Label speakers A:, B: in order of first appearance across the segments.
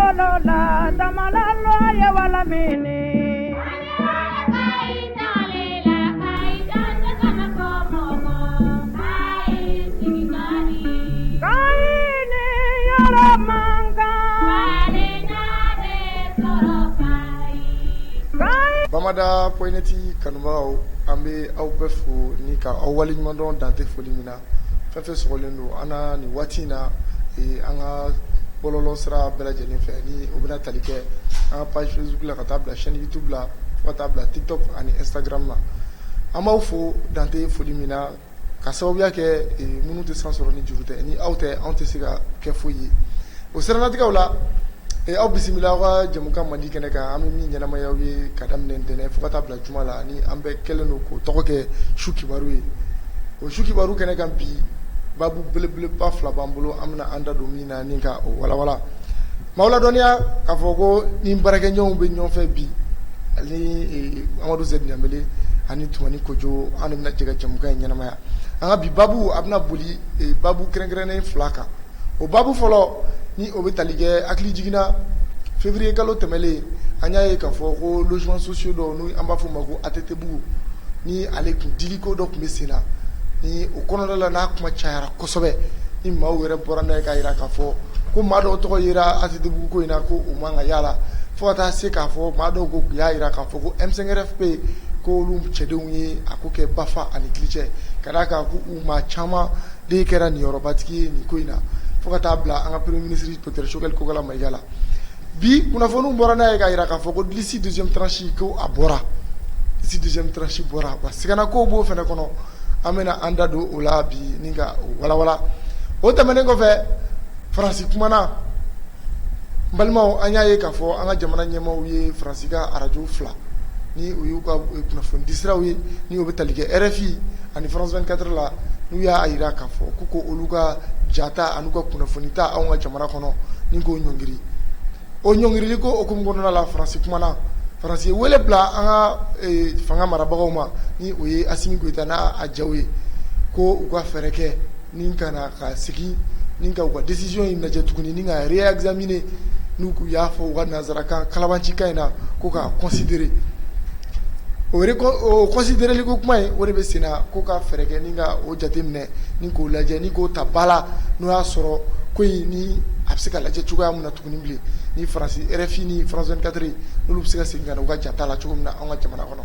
A: Bolola, Tamalalo, Yawalamini.
B: Bamada poineti kanubagaw an bɛ aw bɛɛ fo ni ka aw waleɲumandɔn dante foli min na fɛn fɛn sɔgɔlen don an na nin waati in na an ka bɔlɔlɔ sira bɛɛ lajɛlen fɛ ni o bɛna tali kɛ an ka page Facebook la ka taa bila chaîne YouTube la fo ka taa bila TikTok ani Instagram la an b'aw fo dante foli min na ka sababuya kɛ minnu tɛ san sɔrɔ ni juru tɛ ni aw tɛ anw tɛ se ka kɛ foyi ye o siranatigɛw la aw bisimila aw ka jamukan mandi kɛnɛ kan an bɛ min ɲɛnamayaw ye ka daminɛ ntɛnɛn fo ka taa bila juma la ni an bɛɛ kɛlen don k'o tɔgɔ kɛ su kibaru ye o su kibaru kɛnɛ kan bi babu belebeleba fila b'an bolo an bɛna an da don min na ni ka o walawala maaw ladɔnniya k'a fɔ ko ni baarakɛɲɔgɔnw bɛ ɲɔgɔn fɛ bi ani Amadu Zɛdi Ɲanbele ani Tumani Kojo an de bɛna jɛ ka jamukan in ɲɛnamaya an ka bi babu a bɛna boli babu kɛrɛnkɛrɛnnen fila kan o babu fɔlɔ ni o bɛ tali kɛ hakili jiginna février kalo tɛmɛlen an y'a ye k'a fɔ ko logements sociaux dɔw n'u an b'a fɔ o ma ko ATT bugu ni ale kun diliko dɔ tun bɛ sen na ni o kɔnɔna la n'a kuma cayara kosɛbɛ ni maaw yɛrɛ bɔra n'a ye k'a jira k'a fɔ ko maa dɔw tɔgɔ yera ATT bugu ko in na ko o man ka y'a la fo ka taa se k'a fɔ maa dɔw ko y'a jira k'a fɔ ko M5RFP ko olu cɛdenw ye a ko kɛ Bafa ani Kilicɛ ka d'a kan ko u maa caman de kɛra niyɔrɔbatigi ye nin ko in na fo ka taa bila an ka premier ministre Dr Choguel Kokala Mayiga la bi kunnafoniw bɔra n'a ye k'a jira k'a fɔ ko liste deuxième tranche ko a bɔra liste deuxième tranche bɔra wa siganakow b'o fɛnɛ kɔnɔ an bɛna an da don o la bi ni ka o walawala o tɛmɛnen kɔfɛ Faransi kumana n balimaw an y'a ye k'a fɔ an ka jamana ɲɛmaaw ye Faransi ka arajo fila ni o y'u ka kunnafoni di siraw ye ni o bɛ tali kɛ RFI ani France 24 la n'u y'a jira k'a fɔ ko olu ka jata an'u ka kunnafoni ta anw ka jamana kɔnɔ ni k'o ɲɔngiri o ɲɔngirili ko okumu kɔnɔna la Faransi kumana Faransi ye wele bila an ka fanga marabagaw ma ni o ye Asimi Goita n'a jaw ye ko u ka fɛɛrɛ kɛ ni ka na ka segin ni ka u ka décision in lajɛ tuguni ni ka réexaminer n'u y'a fɔ u ka nanzarakan kalabancikan in na ko ka considérer o considéreli ko kuma in o de bɛ sen na ko ka fɛɛrɛ kɛ ni ka o jateminɛ ni k'o lajɛ ni k'o ta ba la n'o y'a sɔrɔ ko in ni a bɛ se ka lajɛ cogoya min na tuguni bilen ni Faransi RFI ni France 24 n'olu bɛ se ka segin ka na u ka jata la cogo min na an ka jamana kɔnɔ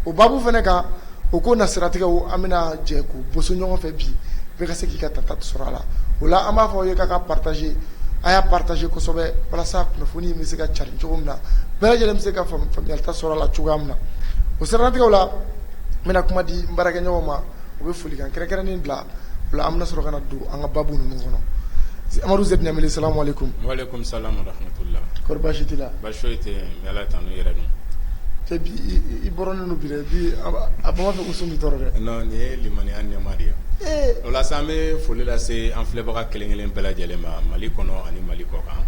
B: o babu fɛnɛ kan o ko na siratigɛw an bɛna jɛ k'u boso ɲɔgɔn fɛ bi bɛɛ ka se k'i ka tata sɔrɔ a la o la an b'a fɔ aw ye k'a ka partager a y'a partager kosɛbɛ walasa kunnafoni in bɛ se ka carin cogo min na bɛɛ lajɛlen bɛ se ka faamuyalita sɔrɔ a la cogoya min na o siranatigɛw la n bɛna kuma di n baarakɛɲɔgɔn ma u bɛ folikan kɛrɛnkɛrɛnnen bila o la an bɛna sɔrɔ ka na don an ka babu ninnu kɔnɔ Amadu Zɛdi Ɲanbele salamu aleykum.
C: Waaleykum salam wa rahmatullah.
B: Kɔri baasi t'i la.
C: Baasi foyi tɛ yen mais Ala t'an n'u yɛrɛ dɔn.
B: Cɛ bi i bɔrɔnen don bi dɛ bi a b'a fɛ ko sun b'i tɔɔrɔ dɛ.
C: Non nin ye limaniya nɛɛma de ye. O la sa an bɛ foli lase an filɛbaga kelen kelen bɛɛ lajɛlen ma Mali kɔnɔ ani Mali kɔ kan.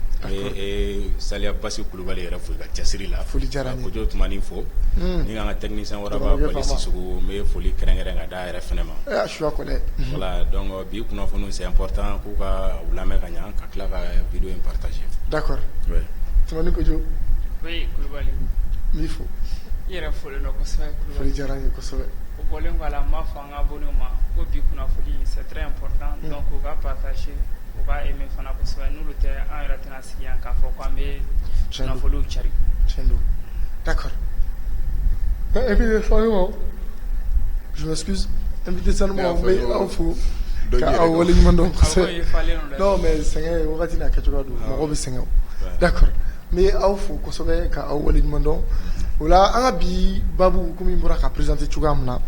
C: Saliya Basi Kulubali yɛrɛ fo i ka cɛsiri la.
B: Foli diyara n ye.
C: Kojo Tumani fo. Ni k'an ka technicien Waraba Bali Sissogo n bɛ foli kɛrɛnkɛrɛn ka d'a yɛrɛ fɛnɛ ma.
B: A suwa ko dɛ.
C: Voilà donc bi kunnafoniw c'est important k'u ka u lamɛn ka ɲa ka tila ka vidéo in partager.
B: D'accord.
C: Oui.
B: Tumani Kojo.
D: Oui Kulubali.
B: N b'i fo.
D: I yɛrɛ folen don kosɛbɛ Kulubali.
B: Foli diyara n ye kosɛbɛ.
D: O bɔlen kɔ a la n b'a fɔ an ka abonnés ma ko bi kunnafoni c'est très important donc u ka partager u ka aimer fana kosɛbɛ n'olu tɛ an yɛrɛ tɛna sigi yan k'a fɔ k'an bɛ kunnafoniw cari.
B: Tiɲɛ don. D'accord. Invité sanumaw je m'excuse invité sanumaw n bɛ aw fo ka aw waleɲuman dɔn kosɛbɛ. Non mais sɛgɛn wagati n'a kɛcogoya don mɔgɔw bɛ sɛgɛn o. D'accord n bɛ aw fo kosɛbɛ ka aw waleɲuman dɔn o la an ka bi babu komi n bɔra ka présenter cogoya min na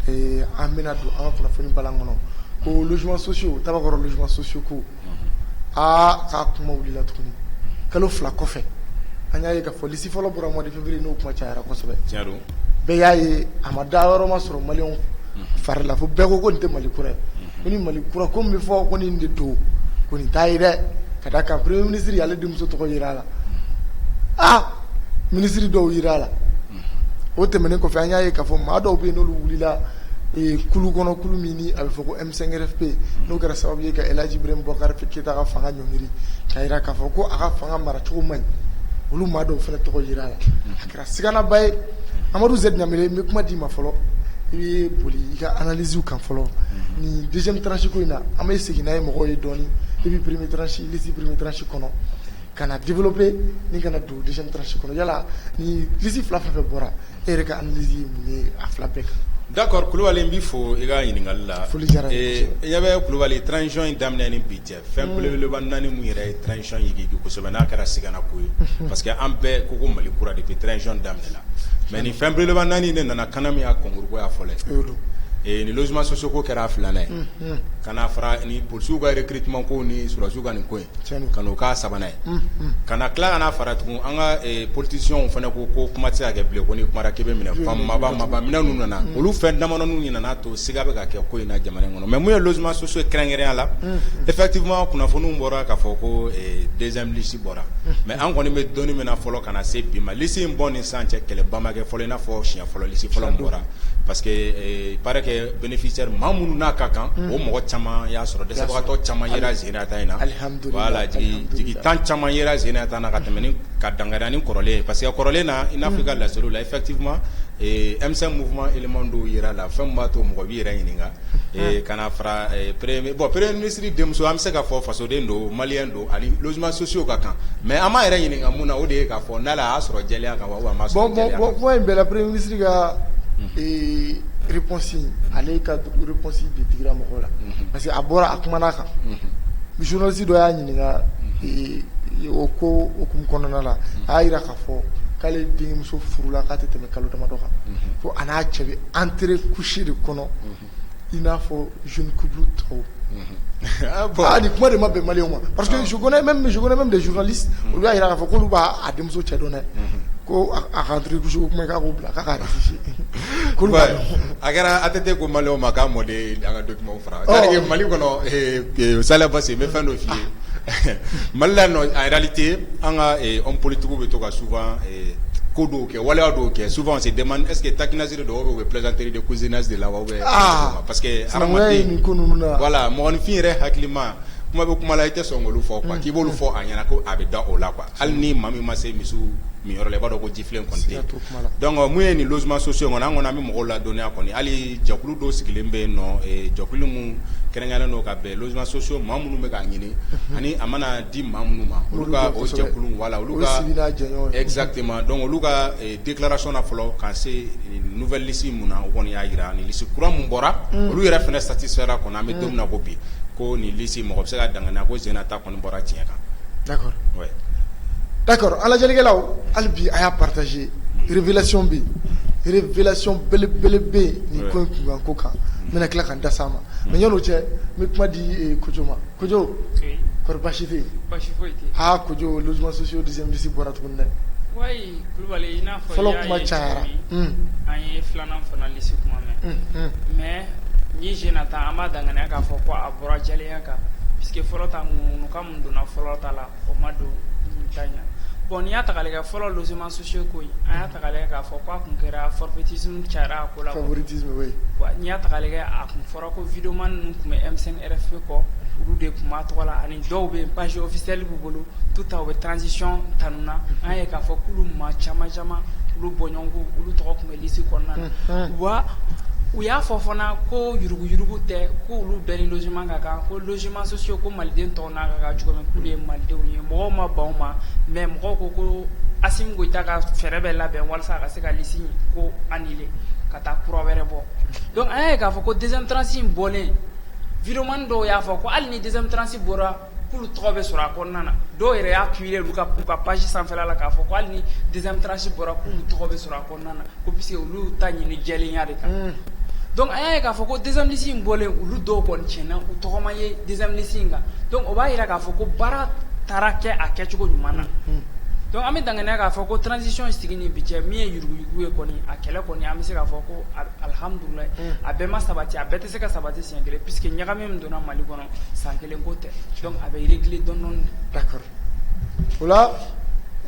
B: an bɛna don an ka kunnafoni balan kɔnɔ ko logements sociaux Tabakɔrɔ logements sociaux ko k'a kuma wulila tuguni kalo fila kɔfɛ an y'a ye k'a fɔ liste fɔlɔ bɔra mois de février n'o kuma cayara kosɛbɛ bɛɛ y'a ye a ma da yɔrɔ ma sɔrɔ maliyɛnw fari la fo bɛɛ ko nin tɛ Mali kura ye ko ni Mali kura ko min bɛ fɔ ko nin de don ko nin t'a ye dɛ ka d'a kan premier ministre y'ale denmuso tɔgɔ yera a la ministre dɔw yera a la o tɛmɛnen kɔfɛ an y'a ye k'a fɔ maa dɔw bɛ yen n'olu wulila kulu kɔnɔ kulu min ni a bɛ fɔ ko M5RFP n'o kɛra sababu ye ka El Hadji Ibrahim Boubacar Keita ka fanga ɲɔngiri k'a jira k'a fɔ ko a ka fanga maracogo man ɲi olu maa dɔw fana tɔgɔ yera a la a kɛra siganaba ye Amadou Z Ɲamere n bɛ kuma d'i ma fɔlɔ i bɛ boli i ka analyse kan fɔlɔ ni deuxième tranche ko in na an bɛ segin n'a ye mɔgɔw ye dɔɔni depuis premier tranche liste premier tranche kɔnɔ ka na développer ni kana don deuxième tranche kɔnɔ yala ni liste fila fɛn fɛn bɔra e yɛrɛ ka analyse ye mun ye a fila bɛɛ kan.
C: D'accord, Kulubali n b'i fo i ka ɲininkali la.
B: Foli diyara n ye
C: kosɛbɛ. I ɲɛ bɛ Kulubali transition in daminɛ ni bi cɛ fɛn belebeleba naani mun yɛrɛ ye transition yigi kosɛbɛ n'a kɛra sigana ko ye parce que an bɛɛ ko Mali kura depuis transition daminɛ la mais ni fɛn belebeleba naani de nana kana min y'a kɔnkuru ko y'a fɔlɔ ye. Ni logement sociaux ko kɛra a filanan ye kana fara ni policiers ka recrutement ko ni surasiw ka nin ko ye ka n'o k'a sabanan ye kana tila kana fara tugun an ka politiciens fana ko kuma tɛ se ka kɛ bilen ko ni kumara k'i bɛ minɛ maba minɛ ninnu nana olu fɛn damadɔninw ɲinana to siga bɛ ka kɛ ko in na jamana in kɔnɔ mais mun ye logement sociaux kɛrɛnkɛrɛnya la effectivement kunnafoniw bɔra k'a fɔ ko deuxième liste bɔra mais an kɔni bɛ dɔnni min na fɔlɔ ka na se bi ma liste in bɔ ni sisan cɛ kɛlɛba ma kɛ fɔlɔ i n'a fɔ siɲɛ fɔlɔ liste fɔlɔ min bɔra parce que il paraît que bénéficiaire maa minnu n'a ka kan o mɔgɔ caman y'a sɔrɔ dɛsɛbagatɔ caman yera Zenata in na voilà jigi tan caman yera Zenata na ka tɛmɛ ni ka dangariya ni kɔrɔlen ye parce que kɔrɔlen na i n'a fɔ i ka laseliw la effectivement M5 mouvement élément dɔw yera la fɛn min b'a to mɔgɔ b'i yɛrɛ ɲininka ka na fara premier ministre denmuso an bɛ se k'a fɔ fasoden don malien don ani logement sociaux ka kan mais an m'a yɛrɛ ɲininka mun na o de ye k'a fɔ n'ala y'a sɔrɔ jɛlenya kan wa a ma sɔrɔ jɛlenya kan.
B: bon point in bɛɛ la premier ministre ka réponse ale ka réponse de digira mɔgɔw la parce que a bɔra a kumana kan journaliste dɔ y'a ɲininka o ko okumu kɔnɔna la a y'a jira k'a fɔ k'ale denmuso furula k'a tɛ tɛmɛ kalo damadɔ kan ko a n'a cɛ bɛ entrée couché de kɔnɔ i n'a fɔ jeune couple tɔw ni kuma de ma bɛn maliyɛnw ma parce que je connais même des journalistes olu y'a jira k'a fɔ k'olu b'a denmuso cɛ dɔn dɛ ko a ka entrée couché ko kuma k'a k'o bila k'a ka réfugié
C: a kɛra ATT ko maliyɛnw ma k'a mɔden an ka document fara c'est-à-dire Mali kɔnɔ Saliya Basi n bɛ fɛn dɔ f'i ye Mali la en réalité an ka homme politique bɛ to ka souvent ko dɔw kɛ waleya dɔw kɛ souvent on se demande est-ce que takinasiri dɔw bɛ plaisanterie de cousinage de la wa parce que hadamaden voilà mɔgɔninfin yɛrɛ hakilima kuma bɛ kuma la i tɛ sɔn k'olu fɔ quoi k'i b'olu fɔ a ɲɛna ko a bɛ da o la quoi hali ni maa min ma se misiw min yɔrɔ la i b'a dɔn ko jifilen kɔni tɛ donc mun ye nin logement sociaux kɔni an kɔni an bɛ mɔgɔw ladɔnniya kɔni hali jɛkulu dɔw sigilen bɛ yen nɔ jɛkulu mun kɛrɛnkɛrɛnnen don ka bɛn logement sociaux maa minnu bɛ k'a ɲini ani a mana di maa minnu ma olu ka o jɛkulu voilà olu ka exactement donc olu ka déclaration na fɔlɔ ka se nouvelle liste mun na o kɔni y'a jira ni liste kura mun bɔra olu yɛrɛ fana satisfaira kɔni an bɛ don min na ko bi ko ni liste mɔgɔ bɛ se ka danganiya ko Zenata kɔni bɔra tiɲɛ kan.
B: D'accord.
C: Ouais.
B: D'accord, an lajɛlikɛlaw hali bi a y'a partagé révélation bɛ yen révélation belebele ni ko in kunkan ko kan n bɛna tila ka n da s'a ma mais yan'o cɛ n bɛ kuma di Kojo ma Kojo kɔri baasi tɛ yen
D: baasi foyi tɛ
B: Kojo logement sociaux deuxième liste bɔra tuguni dɛ
D: wayi Kulubali i n'a fɔ
B: fɔlɔ kuma cayara
D: an ye filanan fana liste kuma mɛn mais ni Zenata an b'a danganiya k'a fɔ ko a bɔra jɛlenya kan puisque fɔlɔ ta ŋunuka mun donna fɔlɔ ta la o ma don nin ta ɲa bon n'i y'a ta k'a lajɛ fɔlɔ logement sociaux ko in an y'a ta k'a lajɛ k'a fɔ k'a kun kɛra forfaitisme cayara a ko la
B: favoritisme oui
D: n'i y'a ta k'a lajɛ a kun fɔra ko videoman ninnu kun bɛ M5RFP kɔ olu de kun b'a tɔgɔ la ani dɔw bɛ yen page officielle b'u bolo tout à u bɛ transition tanu na an ye k'a fɔ k'olu maa caman olu bɔɲɔgɔnko olu tɔgɔ kun bɛ liste kɔnɔna na wa u y'a fɔ fana ko yuruguyurugu tɛ ko olu bɛɛ ni logement ka kan ko logement sociaux ko maliden tɔw n'a ka kan cogo min k'olu ye malidenw ye mɔgɔw ma ban o ma mais mɔgɔw ko Assimi Goïta ka fɛɛrɛ bɛ labɛn walasa a ka se ka liste in ko annulé ka taa kura wɛrɛ bɔ donc an y'a ye k'a fɔ ko deuxième tranche in bɔlen videoman dɔw y'a fɔ ko hali ni deuxième tranche bɔra k'olu tɔgɔ bɛ sɔrɔ a kɔnɔna na dɔw yɛrɛ y'a publié olu ka page sanfɛla la k'a fɔ ko hali ni deuxième tranche bɔra k'olu tɔgɔ bɛ sɔrɔ a kɔnɔna na ko puisque olu ta ɲini jɛlenya de kan donc an y'a ye k'a fɔ ko deuxième liste in bɔlen olu dɔw kɔni tiɲɛna u tɔgɔ ma ye deuxième liste in kan donc o b'a jira k'a fɔ ko baara taara kɛ a kɛcogo ɲuman na donc an bɛ danganiya k'a fɔ ko transition sigi ni bi cɛ min ye yuruguyurugu ye kɔni a kɛlɛ kɔni an bɛ se k'a fɔ ko alhamdulilayi a bɛɛ ma sabati a bɛɛ tɛ se ka sabati siɲɛ kelen puisque ɲagami min donna Mali kɔnɔ san kelen ko tɛ donc a bɛ réglé dɔɔni dɔɔni.
B: D'accord o la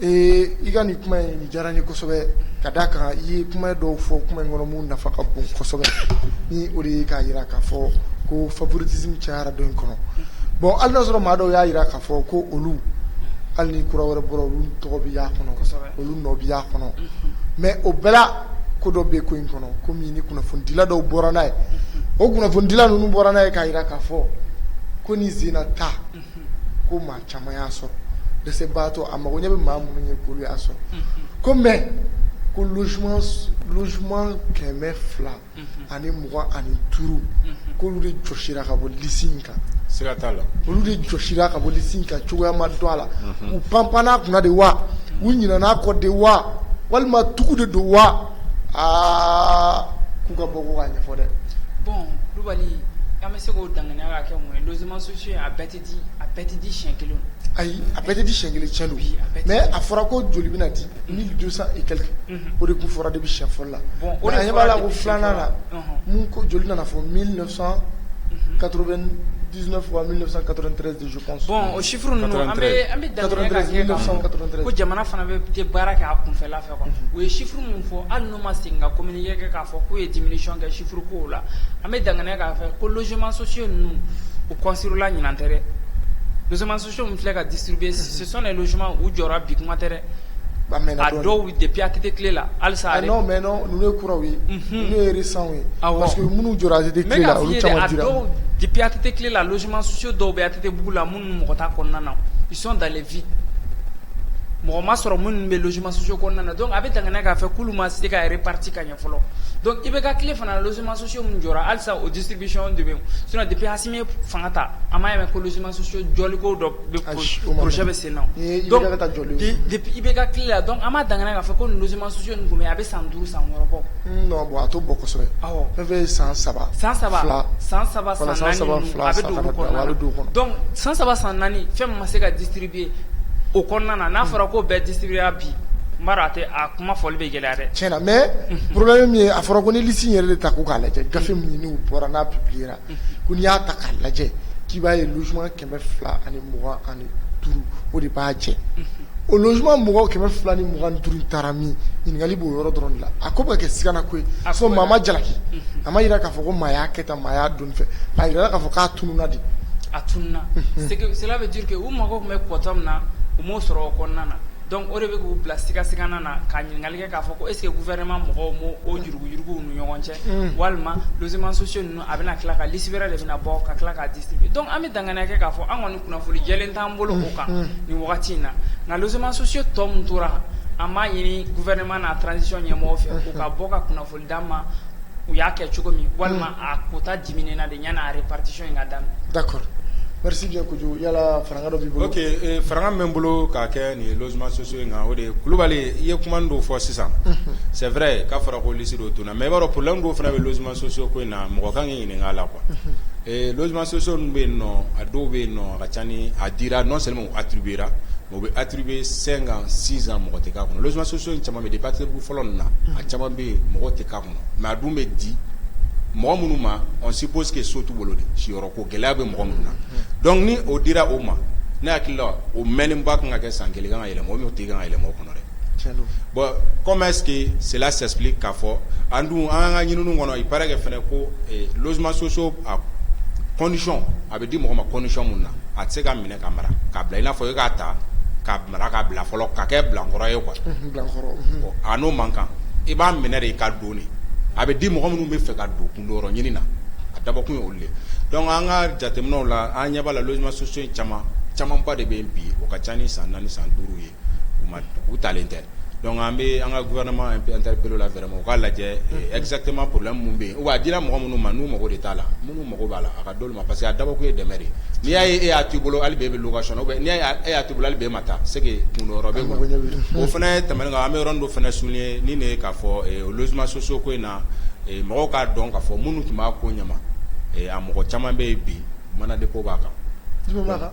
B: i ka nin kuma in nin diyara n ye kosɛbɛ ka d'a kan I ye kuma dɔw fɔ kuma in kɔnɔ mun nafa ka bon kosɛbɛ ni o de ye k'a jira k'a fɔ ko favoritisme cayara dɔ in kɔnɔ bon hali n'a sɔrɔ maa dɔw y'a jira k'a fɔ ko olu hali ni kura wɛrɛ bɔra olu tɔgɔ bɛ y'a kɔnɔ olu nɔ bɛ y'a kɔnɔ mais o bɛɛ la ko dɔ bɛ ko in kɔnɔ komi ni kunnafonidila dɔw bɔra n'a ye o kunnafonidila ninnu bɔra n'a ye k'a jira k'a fɔ ko ni zena ta ko maa caman y'a sɔrɔ dɛsɛbaatɔ a mago ɲɛ bɛ maa minnu ye k'olu y'a sɔrɔ ko mais ko logement 200 ani 25 k'olu de jɔsira ka bɔ lisi in kan
C: siga t'a la
B: olu de jɔsira ka bɔ lisi in kan cogoya ma dɔn a la u panpanna kunna de wa u ɲinɛna kɔ de wa walima tugu de don wa k'u ka bɔ ko k'a ɲɛfɔ dɛ
D: bon Kulubali an bɛ se k'o danganiya ka kɛ mun ye logement social a bɛɛ tɛ di siɲɛ kelen
B: ayi a bɛɛ tɛ di siɲɛ kelen tiɲɛ don mais a fɔra ko joli bɛna di 1200 et quelque o de tun fɔra depuis siɲɛ fɔlɔ la mais a ɲɛ b'a la ko filanan na mun ko joli nana fɔ 1999 ou 1993 je pense
D: bon o chiffre ninnu an bɛ danganiya ka kɛ ko jamana fana tɛ baara kɛ a kunfɛla fɛ quoi o ye chiffre mun fɔ hali n'u ma segin ka communiqué kɛ k'a fɔ k'u ye diminution kɛ chiffre kow la an bɛ danganiya k'a fɛ ko logement sociaux ninnu o construit la ɲinan tɛ dɛ logements sociaux min filɛ ka distribuer ce sont les logements u jɔra bi kuma tɛ dɛ a dɔw depuis a tɛ tile la halisa
B: non mais non ninnu ye kuraw ye ninnu ye récents ye parce que minnu jɔra a tɛ tile la olu caman dira
D: depuis a tɛ tile la logements sociaux dɔw bɛ a tɛ bugu la minnu mɔgɔ t'a kɔnɔna na ils sont dans les vides mɔgɔ ma sɔrɔ minnu bɛ logements sociaux kɔnɔna na donc a bɛ danganiya k'a fɛ k'olu ma se ka réparti ka ɲɛ fɔlɔ donc i bɛ ka tile fana logements sociaux min jɔra halisa o distribution de bɛ sinon depuis Asimi ye fanga ta a ma yɛlɛ ko logements sociaux jɔliko dɔ bɛ projet bɛ sen na donc depuis i bɛ ka tile la donc an b'a danganiya k'a fɔ ko nin logements sociaux nin kun bɛ a bɛ san 5 san 6 bɔ
B: non bon a t'o bɔ kosɛbɛ
D: awɔ
B: fɛn fɛn ye san 3
D: san 4 san 4 a bɛ don olu kɔnɔna na donc san 4 san 4 fɛn min ma se ka distribuer o kɔnɔna na n'a fɔra ko bɛɛ distribuer bi n b'a dɔn a kuma fɔli bɛ gɛlɛya dɛ
B: tiɲɛ na mais problème min ye a fɔra ko ni liste in yɛrɛ de ta ko k'a lajɛ gafe min n'u bɔra n'a publiera ko n'i y'a ta k'a lajɛ k'i b'a ye logement 225 o de b'a jɛ o logement 225 taara min ɲininkali b'o yɔrɔ dɔrɔn de la a ko bɛ kɛ sigana ko ye so maa ma jalaki a ma jira k'a fɔ ko maa y'a kɛ tan maa y'a dɔn fɛ a jira k'a fɔ k'a tununa de
D: a tununa cela veut dire que u mago tun bɛ kɔtɔ min na u m'o sɔrɔ o kɔnɔna na donc o de bɛ k'u bila sigasigana na ka ɲininkali kɛ k'a fɔ ko est ce que gouvernement mɔgɔw m'o yuruguyuruguw ni ɲɔgɔn cɛ walima logements sociaux ninnu a bɛna tila ka liste wɛrɛ de bɛna bɔ ka tila k'a distribuer donc an bɛ danganiya kɛ k'a fɔ an kɔni kunnafoni jɛlen t'an bolo o kan nin wagati in na nka logements sociaux tɔ min tora an b'a ɲini gouvernement n'a transition ɲɛmɔgɔw fɛ u ka bɔ ka kunnafoni d'an ma u y'a kɛ cogo min walima a quota diminuera de yanni a répartition in ka daminɛ.
B: d'accord merci bien kojugu yala faranga dɔ b'i bolo.
C: ok faranga min bɛ n bolo k'a kɛ nin logements sociaux in kan o de ye Kulubali i ye kuma dɔw fɔ sisan c'est vrai k'a fɔra ko liste dɔw tunna mais i b'a dɔn problème dɔw fana bɛ logements sociaux ko in na mɔgɔ kan k'i ɲininka a la quoi logements sociaux ninnu bɛ yen nɔ a dɔw bɛ yen nɔ a ka ca ni a dira non seulement o attribuera mais o bɛ attribuer 5 ans 6 ans mɔgɔ tɛ k'a kɔnɔ logements sociaux in caman bɛ depuis attribuer fɔlɔ ninnu na a caman bɛ yen mɔgɔ tɛ k'a kɔnɔ mais a dun bɛ di mɔgɔ minnu ma on suppose que so t'u bolo de siyɔrɔ ko gɛlɛya bɛ mɔgɔ minnu na donc ni o dira o ma ne hakili la o mɛnniba kan ka kɛ san 1 kan ka yɛlɛma o min o tɛ kan ka yɛlɛma o kɔnɔ dɛ bon comment est-ce que cela s'explique k'a fɔ an dun an ka ɲininiw kɔnɔ il paraît que fɛnɛ ko logements sociaux a condition a bɛ di mɔgɔ ma condition mun na a tɛ se ka minɛ ka mara k'a bila i n'a fɔ e k'a ta k'a mara k'a bila fɔlɔ ka kɛ bilankɔrɔ ye quoi bilankɔrɔ a n'o man kan i b'a minɛ de i ka don de a bɛ di mɔgɔ minnu bɛ fɛ ka don kundɔyɔrɔ ɲini na a dabɔkun ye olu de donc an ka jateminɛw la an ɲɛ b'a la logements sociaux camanba de bɛ yen bi o ka ca ni san 4 san 5 ye u talen tɛ donc an bɛ an ka gouvernement interpellé la vraiment u k'a lajɛ exactement problème mun bɛ yen ou bien a dira mɔgɔ minnu ma n'u mago de t'a la minnu mago b'a la a ka d'olu ma parce que a dabɔkun ye dɛmɛ de n'i y'a ye e y'a to i bolo hali bi e bɛ location ou bien n'i y'a ye e y'a to i bolo hali bi e ma taa c'est que kundɔyɔrɔ bɛ yen o fana tɛmɛnen kan an bɛ yɔrɔnin dɔ fana souligner ni ne ye k'a fɔ logements sociaux ko in na mɔgɔw k'a dɔn k'a fɔ minnu tun b'a ko ɲɛma a mɔgɔ caman bɛ yen bi mandat de dépôt b'a kan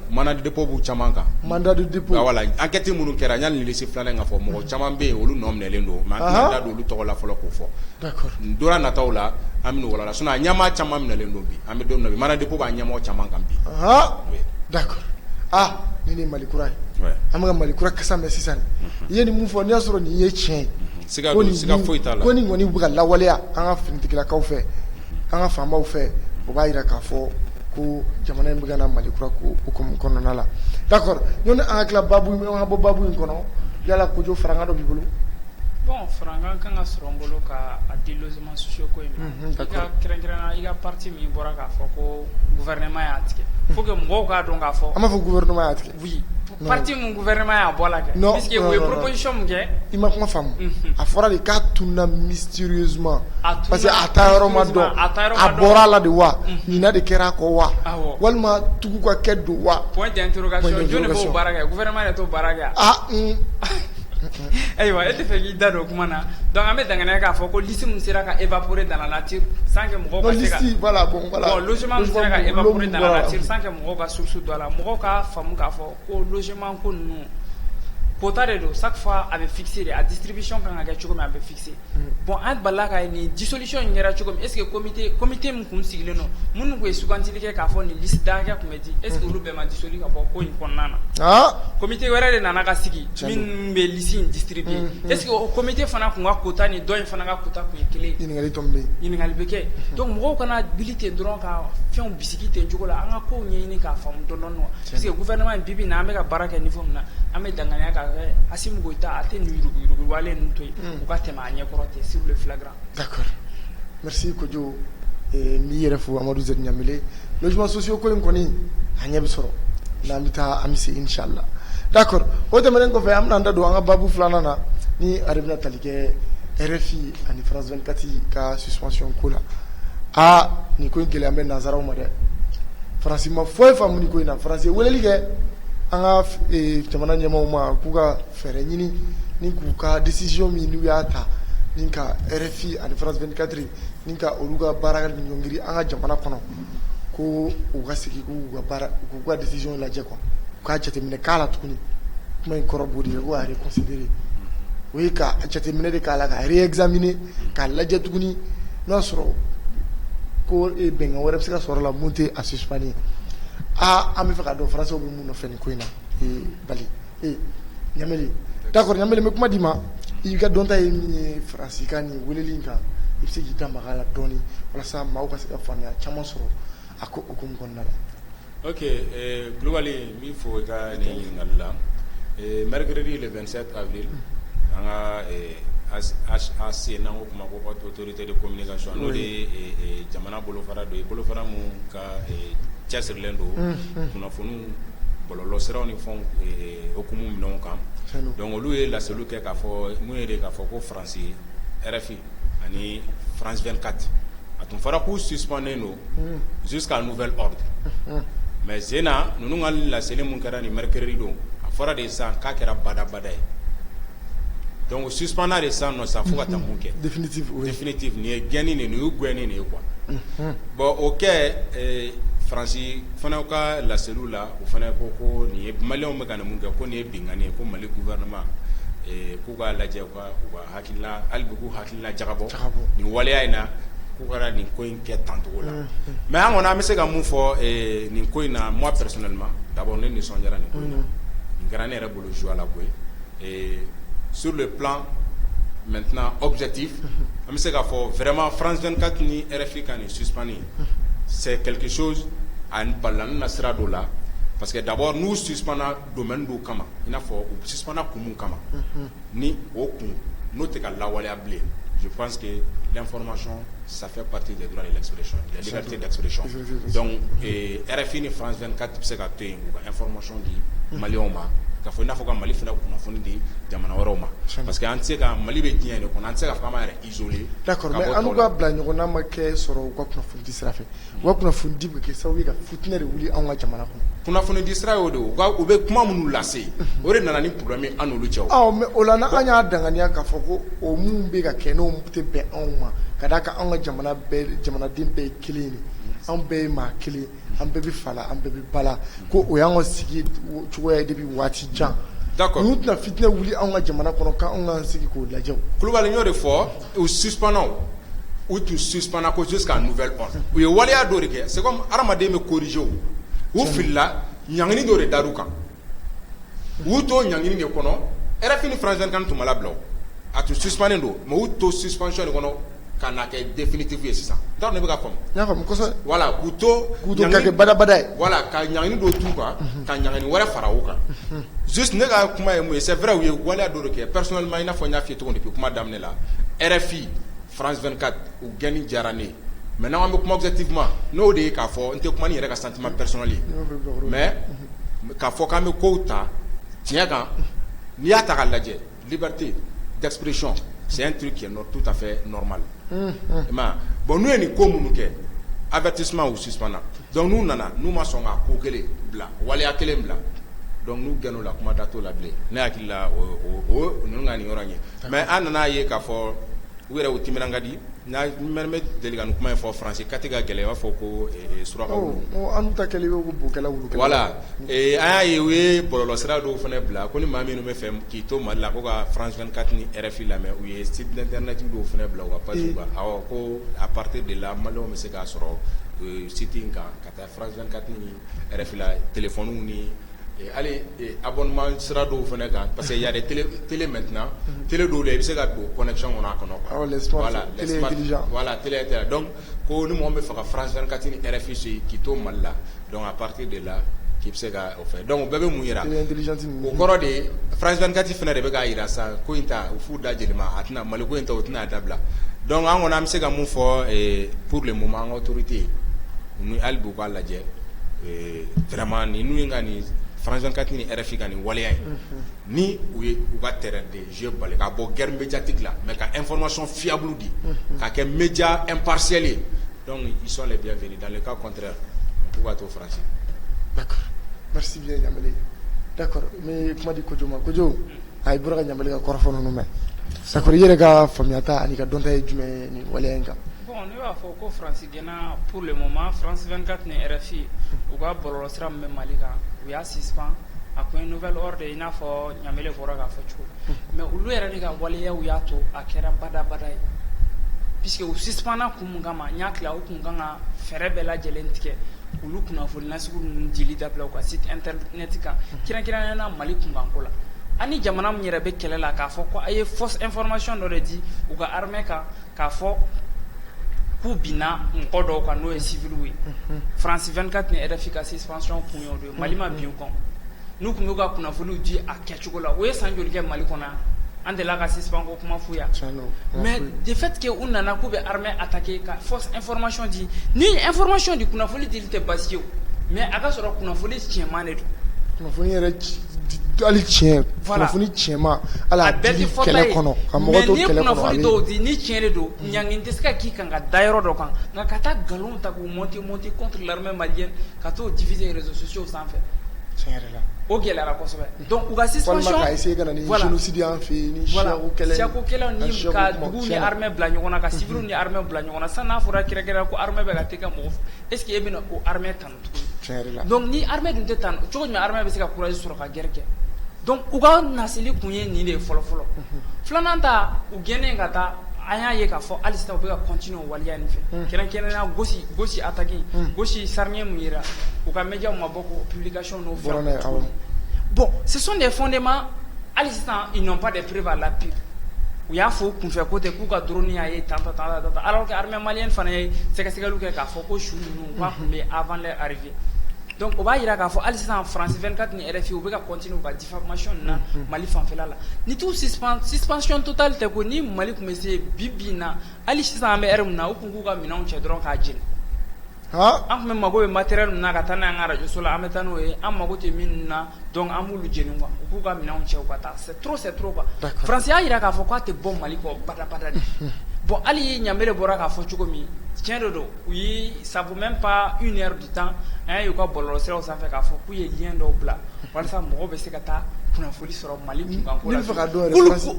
C: mandat de dépôt b'u caman kan
B: mandat de dépôt
C: voilà enquête minnu kɛra yanni ni liste filanan ka fɔ mɔgɔ caman bɛ yen olu nɔ minɛlen don mais an tɛna da don olu tɔgɔ la fɔlɔ k'o fɔ
B: d'accord
C: donna nataw la an bɛ n'o walala sinon a ɲɛmaa caman minɛlen don bi an bɛ don min na bi mandat de dépôt b'a ɲɛmɔgɔ caman kan bi
B: d'accord ni ne Mali kura ye an bɛ ka Mali kura kasa mɛn sisan i ye nin mun fɔ n'i y'a sɔrɔ nin ye tiɲɛ ye
C: siga foyi t'a la
B: ko nin kɔni bɛ ka lawaleya an ka finitigilakaw fɛ an ka faamaw fɛ o b'a jira k'a fɔ ko jamana in bɛ ka na Mali kura ko hukumu kɔnɔna la d'accord ɲɔni an ka tila babu an ka bɔ babu in kɔnɔ yala Kojo faranga dɔ b'i bolo.
D: Bon, faranga kan ka sɔrɔ n bolo ka a di logements sociaux ko in ma i ka kɛrɛnkɛrɛnna i ka parti min bɔra k'a fɔ ko gouvernement y'a tigɛ faut que mɔgɔw k'a dɔn k'a fɔ
B: an b'a fɔ gouvernement y'a tigɛ
D: oui parti mun gouvernement y'a bɔ la kɛ puisque u ye proposition mun kɛ
B: i ma kuma faamu a fɔra de k'a tunna mystérieusement parce que a taa yɔrɔ ma dɔn a bɔra la de wa ɲina de kɛra a kɔ wa walima tugu ka kɛ don wa
D: point d'interrogation jɔn de b'o baara kɛ gouvernement de t'o baara kɛ ayiwa e tɛ fɛ k'i da don kuma na donc an bɛ danganiya k'a fɔ ko liste min sera ka évaporer dans la nature sans que mɔgɔw ka se ka bon logement min sera ka évaporer dans la nature sans que mɔgɔw ka source don a la mɔgɔw ka faamu k'a fɔ ko logement ko ninnu quota de don chaque fois a bɛ fixé de a distribution kan ka kɛ cogo min a bɛ fixé bon an balila ka nin dissolution in kɛra cogo min est ce que comité min kun sigilen don minnu kun ye sugantili kɛ k'a fɔ nin liste d'hakɛ kun bɛ di est ce que olu bɛɛ ma dissolu ka bɔ ko in kɔnɔna na comité wɛrɛ de nana ka sigi min bɛ liste in distribuer est ce que o comité fana kun ka quota ni dɔ in fana ka quota kun ye kelen ɲininkali bɛ kɛ donc mɔgɔw kana bili ten dɔrɔn ka fɛnw bisigi ten cogo la an ka kow ɲɛɲini k'a faamu dɔɔni parce que gouvernement in bibi na an bɛ ka baara kɛ niveau min na an bɛ danganiya ka Assimi Goïta a été yurugu wale n'uto u ka tɛmɛ a ɲɛkɔrɔ ten sur le flagrant.
B: D'accord. Merci Kojo. N'i yɛrɛ fo Amadou Z Ɲamele logements sociaux ko in kɔni a ɲɛ bɛ sɔrɔ n'an bɛ taa an bɛ se inchallah. D'accord. O tɛmɛnen kɔfɛ an bɛna an da don an ka babu filanan na ni a yɛrɛ bɛna tali kɛ RFI ani France 24 ka suspension ko la nin ko in gɛlɛya bɛ nanzaraw ma dɛ Faransi ma foyi faamu nin ko in na Faransi ye weleli kɛ an ka jamana ɲɛmaaw ma k'u ka fɛɛrɛ ɲini ni k'u ka décision min n'u y'a ta ni ka RFI ani France 24 ni ka olu ka baara ɲɔngiri an ka jamana kɔnɔ ko u ka segin k'u ka décision lajɛ quoi u k'a jateminɛ k'a la tuguni kuma in kɔrɔ b'o de ye ko a reconsidérer o ye ka jateminɛ de k'a la ka réexaminer k'a lajɛ tuguni n'o y'a sɔrɔ ko bɛnkan wɛrɛ bɛ se ka sɔrɔ la mun tɛ a suspendre an bɛ fɛ ka dɔn Faransiw bɛ mun nɔfɛ nin ko in na Bali Ɲamele d'accord Ɲamele n bɛ kuma d'i ma i ka dɔnta ye min ye Faransi ka nin weleli in kan i bɛ se k'i da maga a la dɔɔni walasa maaw ka se ka faamuya caman sɔrɔ a ko hukumu kɔnɔna la.
C: Ok Kulubali n b'i fɔ i ka nin ɲininkali la mercredi le 27 avril an ka HAC n'an ko kuma ko autorité de communication n'o de ye jamana bolofara dɔ ye bolofara mun ka cɛsirilen don kunnafoniw bɔlɔlɔ siraw ni fɛnw hukumu minɛnw kan donc olu ye laseliw kɛ k'a fɔ mun ye de k'a fɔ ko Faransi RFI ani France 24 a tun fɔra k'u suspenden don jusqu'à nouvel ordre mais Zena ninnu ka laseli mun kɛra nin mercredi don a fɔra de sisan k'a kɛra badabada ye donc suspendant de sisan nɔ sisan fo ka taa mun kɛ définitive nin ye gɛnni nin ye gɛnni nin ye quoi bon o kɛ Faransi fana ka laseliw la o fana ko nin ye maliyɛnw bɛ ka nin mun kɛ ko nin ye bingani ye ko Mali gouvernement k'u k'a lajɛ u ka hakilina hali bi k'u hakilina jagabɔ nin waleya in na k'u ka nin ko in kɛ tancogo la mais an kɔni an bɛ se ka mun fɔ nin ko in na moi personnellement d'abord ne nisɔndiyara nin ko in na nin kɛra ne yɛrɛ bolo joie la ko ye sur le plan maintenant objectif an bɛ se k'a fɔ vraiment France 24 ni RFI ka nin suspendre c'est quelque chose à ne pas la sira dɔ la parce que d'abord nous suspendons domaine dɔw kama i n'a fɔ u suspendra kun mun kama ni o kun n'o tɛ ka lawaleya bilen je pense que l'information ça fait partie des droits de l'expression la liberté d'expression donc RFI ni France 24 bɛ se ka to yen u ka information di maliyɛnw ma k'a fɔ i n'a fɔ ka Mali fana kunnafoni di jamana wɛrɛw ma parce que an tɛ se ka Mali bɛ diɲɛ de kɔnɔ an tɛ se ka fɔ an b'a yɛrɛ isolé. D'accord mais an n'u ka bila ɲɔgɔnna ma kɛ sɔrɔ u ka kunnafoni di sira fɛ u ka kunnafoni di bɛ kɛ sababu ye ka fitinɛ de wuli anw ka jamana kɔnɔ. Kunnafoni di sira y'o de u bɛ kuma minnu lase o de nana ni problème ye an n'olu cɛ. Mais o la n'an y'a danganiya k'a fɔ ko o mun bɛ ka kɛ n'o tɛ bɛn anw ma ka d'a kan anw ka jamanaden bɛɛ ye kelen ye anw bɛɛ ye maa kelen an bɛɛ bɛ fa la an bɛɛ bɛ ba la ko o y'an ka sigi cogoya ye depuis waati jan. D'accord n'u tɛna fitinɛ wuli anw ka jamana kɔnɔ k'anw k'an sigi k'o lajɛ. Kulubali n y'o de fɔ u suspendant u tun suspendant ko jusqu'à nouvel ordre u ye waleya dɔ de kɛ c'est comme hadamaden bɛ corriger u filila ɲangini dɔ de dar'u kan u to ɲangini de kɔnɔ RFI ni France 24 tun ma labila a tun suspendé don mais u to suspension de kɔnɔ ka na kɛ définitif ye sisan n t'a dɔn ne bɛ ka faamu.
B: n y'a faamu kosɛbɛ.
C: voilà k'u to
B: ka kɛ badabada ye.
C: voilà ka ɲangini dɔ t'u kan ka ɲangini wɛrɛ fara u kan juste ne ka kuma ye mun ye c'est vrai u ye waleya dɔ de kɛ personnellement i n'a fɔ n y'a f'i ye cogo min depuis kuma daminɛ la RFI France 24 u gɛnni diyara ne ye mais n'an bɛ kuma objectivement n'o de ye k'a fɔ n tɛ kuma ni yɛrɛ ka sentiment personnel ye mais k'a fɔ k'an bɛ kow ta tiɲɛ kan n'i y'a ta k'a lajɛ liberté d'expression c'est un truc qui est tout à fait normal. Bon nous ye nin ko minnu kɛ avertissement ou suspendant donc n'u nana n'u ma sɔn ka ko kelen bila waleya kelen bila donc n'u gɛn'o la kuma da t'o la bilen ne hakili la o ninnu ka nin yɔrɔ in ye mais an nana ye k'a fɔ u yɛrɛ u timinan ka di n bɛ deli ka nin kuma in fɔ faransi kati ka gɛlɛn i b'a fɔ ko suraka wulu
B: an ta kɛlen bɛ ko bokɛla wulu
C: voilà an y'a ye u ye bɔlɔlɔ sira dɔw fana bila ko ni maa minnu bɛ fɛ k'i to Mali la ko ka France 24 ni RFI lamɛn u ye site internet dɔw fana bila u ka page kan awɔ ko à partir de là maliyɛnw bɛ se k'a sɔrɔ site in kan ka taa France 24 ni RFI la téléphone ni allez abonnement sera dɔw fana kan parce que il y a des télé maintenant télé dɔw la i bɛ se ka don connexion kɔnɔ a kɔnɔ
B: les smart télé intelligent
C: voilà télé intelligent donc ko ni mɔgɔ bɛ fɛ ka France 24 ni RFI suit k'i to Mali la donc à partir de là k'i bɛ se ka o fɛ donc o bɛɛ bɛ mun yira o kɔrɔ de ye France 24 fana de bɛ k'a yira sisan ko in ta u f'u da jeli ma a tɛna Mali ko in ta o tɛna a dabila donc an kɔni an bɛ se ka mun fɔ pour le moment an ka autorité ni hali bi u k'a lajɛ vraiment ni n'u ye ka nin France 24 ni RFI ka nin waleya in ni u ye u ka terrain de jeu bali ka bɔ guerre médiatique la mais ka information fiable di ka kɛ média impartial ye donc ils sont les bienvenus dans le cas contraire u ka to France.
B: D'accord, merci bien Ɲambele. D'accord, mais kuma di Kojo ma Kojo a bɔra ka Ɲambele ka kɔrɔfɔ ninnu mɛn d'accord i yɛrɛ ka faamuyata ani ka dɔnta ye jumɛn ni waleya in kan.
D: Bon, ne b'a fɔ ko France gɛnna pour le moment France 24 ni RFI u ka bɔlɔlɔ sira min bɛ Mali kan u y'a suspend a kun ye nouvelle ordre i n'a fɔ Ɲambele bɔra k'a fɔ cogo mais olu yɛrɛ de ka waleyaw y'a to a kɛra badabada ye puisque u suspendna kun mun kama n y'a tila u kun kan ka fɛɛrɛ bɛɛ lajɛlen tigɛ olu kunnafoni nasugu ninnu dili dabila u ka site internet kan kɛrɛnkɛrɛnnenya Mali kunkanko la ani jamana min yɛrɛ bɛ kɛlɛ la k'a fɔ ko a ye fausse information dɔ de di u ka armée kan k'a fɔ k'u binna mɔgɔ dɔw kan n'o ye civil ye France 24 ni RFI ka suspension kun y'o de ye Mali ma bin u kan n'u kun bɛ ka kunnafoniw di a kɛcogo la o ye san joli kɛ Mali kɔnɔ an delila ka suspend ko kuma f'u ya mais de fait que u nana k'u bɛ armée attaquer ka fausse information di ni information di kunnafoni dili tɛ basi ye o mais a ka sɔrɔ kunnafoni tiɲɛman de don
B: kunnafoni yɛrɛ hali tiɲɛ kunnafoni tiɲɛma ala dili kɛlɛ kɔnɔ ka mɔgɔ to kɛlɛ kɔnɔ mais ni kunnafoni dɔw di ni tiɲɛ de don ɲangini tɛ se ka k'i kan ka da yɔrɔ dɔ kan nka ka taa nkalon ta k'u monter contre l'armée malienne ka t'o diffuser réseaux sociaux sanfɛ tiɲɛ yɛrɛ la o gɛlɛyara kosɛbɛ donc u ka suspension walima ka essayer ka na ni génocide an fɛ yen ni
D: siyako kɛlɛ ni ka dugu ni armée bila ɲɔgɔn na ka civil ni armée bila ɲɔgɔn na san n'a fɔra kɛrɛkɛrɛ ko armée bɛ ka taa ka mɔgɔ fɔ est ce que e bɛna o armée tanu tuguni
B: tiɲɛ yɛrɛ la donc
D: ni armée dun tɛ tanu cogo jumɛn armée bɛ se ka courage sɔrɔ ka guerre kɛ donc u ka nasili kun ye nin de ye fɔlɔ fɔlɔ filanan ta u gɛnnen ka taa an y'a ye k'a fɔ hali sisan u bɛ ka continuer o waleya nin fɛ kɛrɛnkɛrɛnnenya gauche attaque gauche sarnier mun yera u ka médiaw ma bɔ ko publication n'o fɛn bon ce sont des fondements hali sisan ils n'ont pas de preuves à l'appui u y'a fɔ u kunfɛ ko tɛ k'u ka drone y'a ye tan alors que armée malienne fana ye sɛgɛsɛgɛliw kɛ k'a fɔ ko su ninnu k'a kun bɛ avant leur arrivée donc o b'a yira k'a fɔ hali sisan France 24 ni RFI u bɛ ka continuer u ka diffamation na Mali fanfɛla la ni t'u suspension totale tɛ ko ni Mali tun bɛ se bi na hali sisan an bɛ heure min na u kun k'u ka minɛnw cɛ dɔrɔn k'a jeni an tun bɛ mago bɛ matériel min na ka taa n'an ka radio so la an bɛ taa n'o ye an mago tɛ min na donc an b'olu jeni quoi u k'u ka minɛnw cɛ u ka taa c'est trop quoi France y'a yira k'a fɔ k'a tɛ bɔ Mali kɔ badabada de bon hali Ɲambele bɔra k'a fɔ cogo min tiɲɛ de don u ye ça vaut même pas 1 heure du temps an y'u ka bɔlɔlɔ siraw sanfɛ k'a fɔ k'u ye lien dɔw bila walasa mɔgɔw bɛ se ka taa kunnafoni sɔrɔ Mali kunkanko la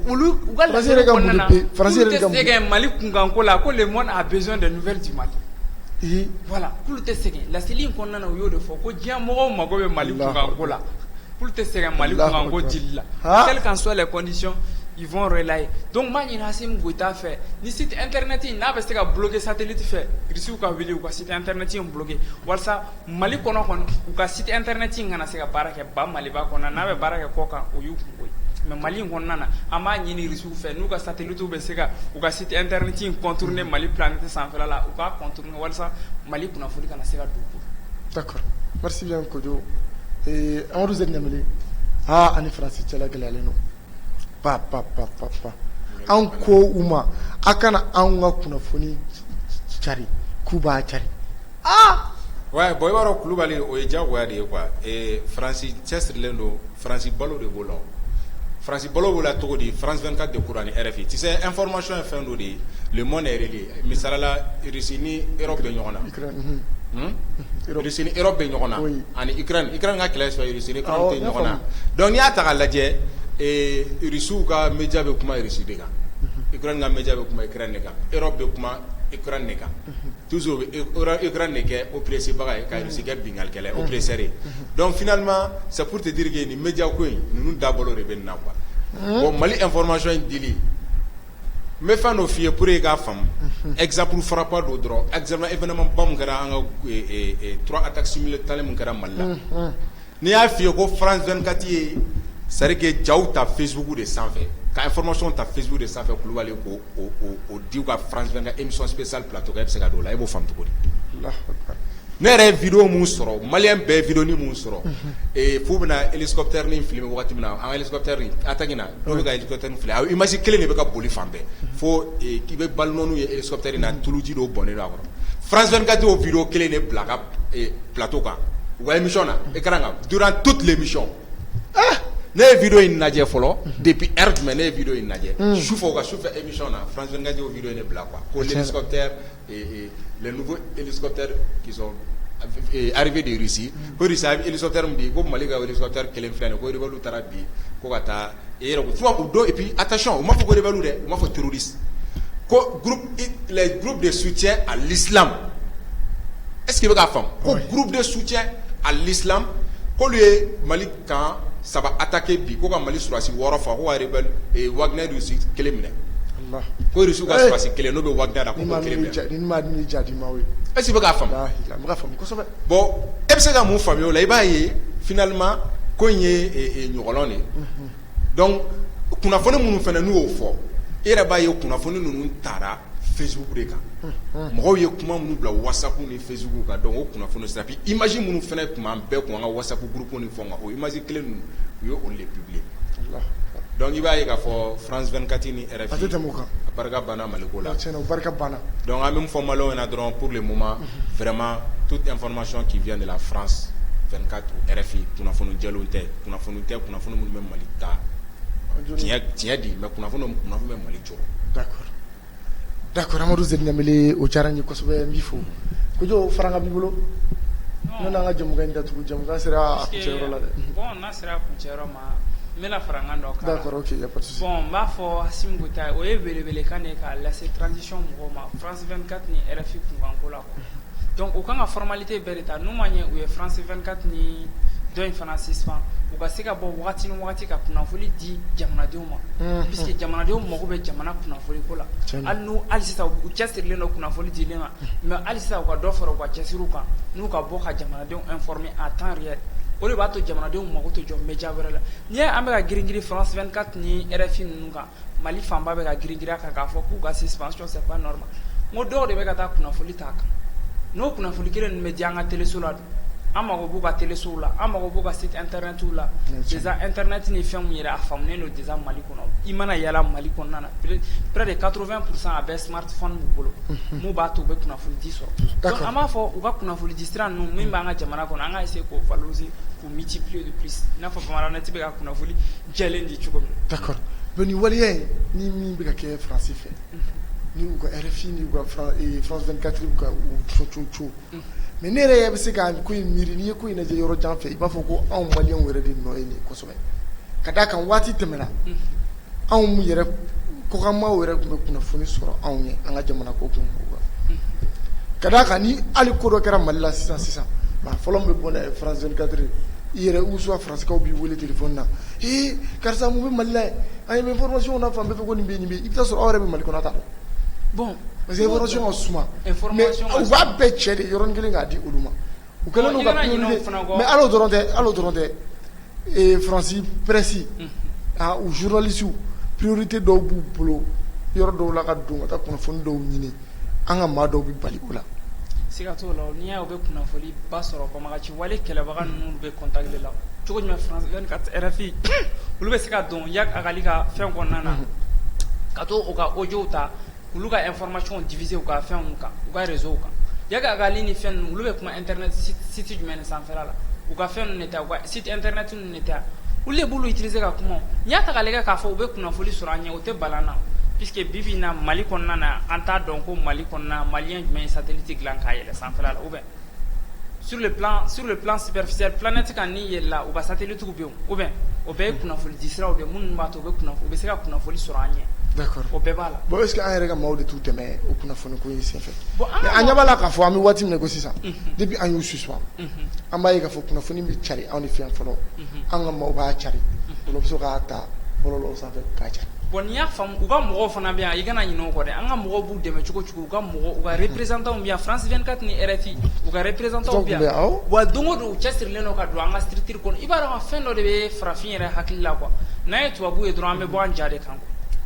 D: olu ka laɲini kɔnɔna na olu tɛ sɛgɛn Mali kunkanko la ko le monde a besoin de nouvelles du Mali voilà k'olu tɛ sɛgɛn laseli in kɔnɔna na u y'o de fɔ ko diɲɛ mɔgɔw mago bɛ Mali kunkanko la k'olu tɛ sɛgɛn Mali kunkanko dili la quelles qu'en soient les conditions ils vont relayer. Donc ma ɲini Hasim Goïta fait ni site internet n'a bɛ se ka bloquer satellite fɛ Russie ka wuli u ka site internet bloquer walasa Mali kɔnɔ kɔni u ka site internet kana se ka baara kɛ ba Maliba kɔnɔ n'a bɛ baara kɛ kɔ kan o y'u kungo ye mais Mali kɔnɔna na an b'a ɲini Russie fɛ n'u ka satellite bɛ se ka u ka site internet contourner Mali planète sanfɛla la u ka contourner walasa Mali kunnafoni kana se ka don.
B: D'accord, merci bien Kojo. Et Amadou Zed Niamele ani France cɛla gɛlɛyalen don pa an ko u ma a kana an ka kunnafoni cari k'u b'a cari
C: ouais bon i b'a dɔn Kulubali o ye diyagoya de ye quoi France cɛsirilen don France balo de b'o la France balo b'o la cogo di France 24 de cours ani RFI tu sais information ye fɛn dɔ de ye le monde est relié misalala Russie ni Europe bɛ ɲɔgɔn na Russie ni Europe bɛ ɲɔgɔn na ani Ukraine ka kɛlɛ sɔrɔ Russie ni Ukraine tɛ ɲɔgɔn na donc n'i y'a ta k'a lajɛ Russiw ka média bɛ kuma Russie de kan Ukraine ka média bɛ kuma Ukraine de kan Europe bɛ kuma Ukraine de kan toujours Ukraine de kɛ oppressé baga ye ka Russie kɛ bingalikɛla ye oppresseur ye donc finalement c'est pour te dire que ni média ko in ninnu dabɔlen de bɛ nin na quoi bon Mali information in dili n bɛ fɛn dɔ f'i ye pour que i k'a faamu exemple frappant dɔ dɔrɔn exemple événement ba mun kɛra an ka 3 attaques simultanées mun kɛra Mali la n'i y'a f'i ye ko France 24 ye c'est-à-dire que jaw ta Facebook de sanfɛ ka information ta Facebook de sanfɛ Kulubali ko o di u ka France 24 émission spéciale plateau kɛ e bɛ se ka don o la e b'o faamu cogo di ne yɛrɛ ye vidéo mun sɔrɔ malien bɛɛ ye vidéo ni mun sɔrɔ f'u bɛna hélicoptère ni filmer wagati min na an ka hélicoptère ni attaque na dɔw bɛ ka hélicoptère ni filmer image kelen de bɛ ka boli fan bɛɛ fo k'i bɛ balimaninw ye hélicoptère na tuluji dɔw bɔnnen don a kɔrɔ France 24 o vidéo kelen de bila ka plateau kan u ka émission na écran kan durant toute l'émission ne ye vidéo in lajɛ fɔlɔ depuis heure jumɛn ne ye vidéo in lajɛ sufɛ u ka sufɛ émission na France 24 o vidéo in de bila quoi ko l'hélicoptère les nouveaux hélicoptères qui sont arrivés de Russie ko Russie a hélicoptère min bi ko Mali ka hélicoptère kelen filɛ nin ko rebelle taara bi ko ka taa e yɛrɛ ko souvent u dɔw et puis attention u ma fɔ ko rebelle dɛ u ma fɔ terroriste ko les groupes de soutien à l'islam est-ce que bɛ k'a faamu ko groupe de soutien à l'islam k'olu ye Mali kan saba attaqué bi ko ka Mali surasi 6 fa ko ka rebelle Wagner Russie kelen minɛ ko Russie ka surasi kelen n'o bɛ Wagner la ko kelen minɛ
B: ni ma ni jadi ma we
C: est-ce que bɛ k'a faamu
B: n bɛ faamu kosɛbɛ
C: bon e bɛ se ka mun faamuya o la i b'a ye finalement ko in ye ɲɔgɔnlɔn de donc kunnafoni minnu fana n'u y'o fɔ e yɛrɛ b'a ye kunnafoni ninnu taara Facebook de kan mɔgɔw ye kuma minnu bila WhatsApp ni Facebook kan donc o kunnafoni sira puis image minnu fana tun b'an bɛɛ kun an ka WhatsApp groupe ni fɛnw kan o image kelen ninnu u ye olu de publier donc i b'a ye k'a fɔ France 24 ni RFI a barika banna Mali ko la
B: tiɲɛna o barika banna
C: donc an bɛ min fɔ Maliens ɲɛna dɔrɔn pour le moment vraiment toute information qui vient de la France 24 ou RFI kunnafoni jɛlenw tɛ kunnafoni minnu bɛ Mali ta tiɲɛ di mais kunnafoni bɛ Mali jɔrɔ.
B: D'accord Amadou Zed Niamele o diyara n ye kosɛbɛ n b'i fo Kojo faranga b'i bolo ne n'an ka jamukan in datugu jamukan sera a kuncɛyɔrɔ la dɛ
D: bon n'a sera a kuncɛyɔrɔ ma n bɛna faranga dɔ k'a la
B: d'accord ok y a pas de souci
D: bon n b'a fɔ Hasim Goïta o ye welewelekan de ye k'a lase transition mɔgɔw ma France 24 ni RFI kunkanko la quoi donc o kan ka formalité bɛɛ de ta n'u ma ɲɛ u ye France 24 ni dɔ in fana suspend u ka se ka bɔ wagati ni wagati ka kunnafoni di jamanadenw ma puisque jamanadenw mago bɛ jamana kunnafoni ko la hali sisan u cɛsirilen don kunnafoni dilen ma mais hali sisan u ka dɔ fara u ka cɛsiriw kan n'u ka bɔ ka jamanadenw informer à temps réel o de b'a to jamanadenw mago tɛ jɔ média wɛrɛ la n'i ye an bɛ ka girin-girin France 24 ni RFI ninnu kan Mali fanba bɛ ka girin-girin a kan k'a fɔ k'u ka suspension c'est pas normal n ko dɔw de bɛ ka taa kunnafoni ta a kan n'o kunnafoni kelen ninnu bɛ di an ka téléso la an mago b'u ka télésow la an mago b'u ka site internetu la déjà internet ni fɛn min yɛrɛ a faamunen don déjà Mali kɔnɔ i mana yala Mali kɔnɔna na près de 80% a bɛ smartphone b'u bolo mun b'a to u bɛ kunnafoni di sɔrɔ donc an b'a fɔ u ka kunnafoni di sira ninnu min b'an ka jamana kɔnɔ an ka essayer k'o valoriser k'o multiplier de plus i n'a fɔ bamananati bɛ ka kunnafoni jɛlen di cogo min na.
B: d'accord donc nin waleya in ni min bɛ ka kɛ France fɛ ni u ka RFI ni u ka France 24 u ka co mais ne yɛrɛ bɛ se ka ko in miiri n'i ye ko in lajɛ yɔrɔ jan fɛ i b'a fɔ ko anw maliyɛnw yɛrɛ de nɔ ye nin kosɛbɛ ka d'a kan waati tɛmɛna anw yɛrɛ kɔkanmaw yɛrɛ tun bɛ kunnafoni sɔrɔ anw ye an ka jamana ko kun ka d'a kan ni hali ko dɔ kɛra Mali la sisan fɔlɔ min bɛ bɔ n'a ye France 24 yɛrɛ ou soit français b'i wele téléphone na karisa mun bɛ Mali la an ye information na fan bɛɛ fɛ ko nin bɛ nin bɛ i bɛ taa sɔrɔ aw yɛrɛ bɛ Mali kɔnɔ ta dɔn
D: bon
B: parce que information ka suma mais u b'a bɛɛ cɛ de yɔrɔnin kelen k'a di olu ma u kɛlen don ka priorité mais al'o dɔrɔn tɛ France presse u journalistes priorité dɔw b'u bolo yɔrɔ dɔw la ka don ka taa kunnafoni dɔw ɲini an ka maa dɔw bɛ bali o la
D: siga t'o la n'i y'a ye u bɛ kunnafoni ba sɔrɔ banbagaci wale kɛlɛbaga ninnu bɛ contact la cogo jumɛn France 24 RFI olu bɛ se ka don yak akali ka fɛn kɔnɔna na ka to u ka audio ta olu ka information diviser u ka fɛnw kan u ka réseau kan yak akali ni fɛn ninnu olu bɛ kuma internet site jumɛn de sanfɛla la u ka fɛn ninnu de ta u ka site internet ninnu de ta olu de b'olu utiliser ka kuma n'i y'a ta k'a lajɛ k'a fɔ u bɛ kunnafoni sɔrɔ an ɲɛ o tɛ balan na puisque bibi na Mali kɔnɔna na an t'a dɔn ko Mali kɔnɔna malien jumɛn ye satellite dilan k'a yɛlɛ sanfɛla la ou bien sur le plan superficiel planète kan ni yɛlɛla u ka satellite bɛ yen ou bien o bɛɛ ye kunnafoni di siraw de minnu b'a to u bɛ se ka kunnafoni sɔrɔ an ɲɛ
B: d'accord
D: o bɛɛ b'a la
B: bon est ce que an yɛrɛ ka maaw de t'u dɛmɛ o kunnafoni ko in senfɛ mais an ɲɛ b'a la k'a fɔ an bɛ waati min na ko sisan depuis an y'u suspend an b'a ye k'a fɔ kunnafoni bɛ cari anw de fɛ yan fɔlɔ an ka maaw b'a cari olu bɛ se k'a ta bɔlɔlɔw sanfɛ k'a cari
D: bon n'i y'a faamu u ka mɔgɔw fana bɛ yan i kana ɲinɛ o kɔ dɛ an ka mɔgɔw b'u dɛmɛ cogo cogo u ka représentants bɛ yan France 24 ni RFI u ka représentants bɛ yan wa don o don u cɛsirilen don ka don an ka structure kɔnɔ i b'a dɔn fɛn dɔ de bɛ farafin yɛrɛ hakili la quoi n'an ye tubabu ye dɔrɔn an bɛ bɔ an ja de kan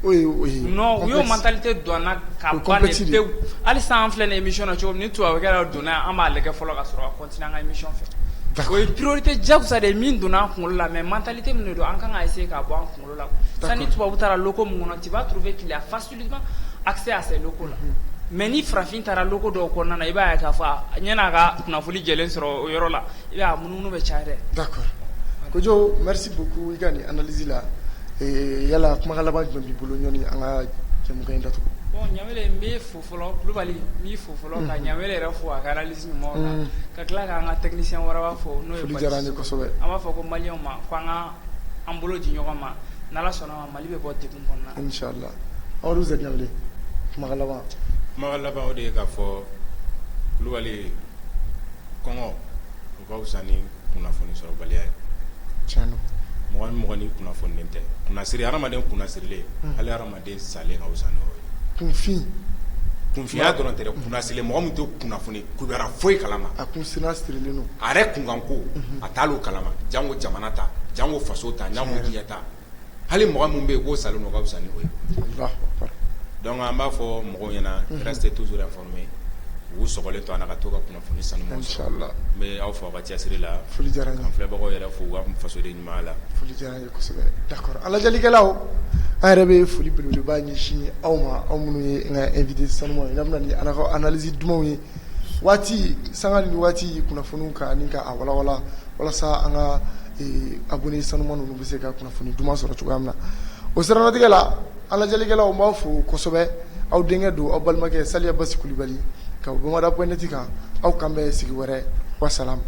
D: non u y'o mentalité don an na ka ban de pewu hali sisan an filɛ nin émission na cogo min ni tubabu kɛra donna an b'a lajɛ fɔlɔ ka sɔrɔ ka continuer an ka émission fɛ o ye priorité jagosa de ye min donna an kunkolo la mais mentalité min de don an kan ka essayer ka bɔ an kunkolo la sisan ni tubabu taara locaux min kɔnɔ tu vas trouver qu'il y a facilement accès à ces locaux là mais ni farafin taara locaux dɔw kɔnɔna na i b'a ye k'a fɔ ɲɛna a ka kunnafoni jɛlen sɔrɔ o yɔrɔ la i b'a ye a munumunu bɛ caya dɛ
B: d'accord Kojo merci beaucoup i ka nin analyse la yala kumakan laban jumɛn b'i bolo ɲɔni an ka jɛmukan in datugu
D: bon Ɲamele n bɛ fo fɔlɔ Kulubali n b'i fo fɔlɔ ka Ɲamele yɛrɛ fo a ka analyse ɲumanw na ka tila k'an ka technicien wɛrɛ b'a fo n'o ye
B: foli diyara an ye kosɛbɛ
D: an b'a fɔ ko maliyɛnw ma ko an ka an bolo di ɲɔgɔn ma n'Ala sɔnna ma Mali bɛ bɔ degun kɔnɔna na
B: inchallah Amadu Zɛki Ɲamele kumakan laban
C: o de ye k'a fɔ Kulubali kɔngɔ o ka fisa ni kunnafoni sɔrɔbaliya ye
B: tiɲɛ don
C: mɔgɔ ni mɔgɔ ni kunnafonilen tɛ kunnasiri hadamaden kunnasirilen hali hadamaden salen ka fisa n'o ye kunfinya dɔrɔn tɛ dɛ kunnasirilen mɔgɔ min tɛ kunnafoni kubara foyi kalama
B: a kun sina sirilen don
C: a yɛrɛ kunkanko a t'alo kalama jango jamana ta jango faso ta jango diɲɛ ta hali mɔgɔ min bɛ yen k'o salen don ka fisa ni o ye donc an b'a fɔ mɔgɔw ɲɛna restez toujours informés u sɔgɔlen to an na ka to ka kunnafoni sanumanw sɔrɔ n bɛ aw fɔ aw ka cɛsiri la
B: foli diyara n ye
C: kan filɛbagaw yɛrɛ fo u ka fasoden ɲuman la
B: foli diyara n ye kosɛbɛ d'accord an lajɛlikɛlaw an yɛrɛ bɛ foli belebeleba ɲɛsin aw ma aw minnu ye n ka invité sanumanw ye n'a bɛna ni an ka analyse dumanw ye waati sanga ni waati kunnafoniw kan ni ka a walawala walasa an ka abonné sanuman ninnu bɛ se ka kunnafoni duman sɔrɔ cogoya min na o siranatigɛ la an lajɛlikɛlaw n b'aw fo kosɛbɛ aw denkɛ don aw balimakɛ Saliya Basi Kulibali ka bɔ Bamada.net kan aw kan bɛ sigi wɛrɛ wassalam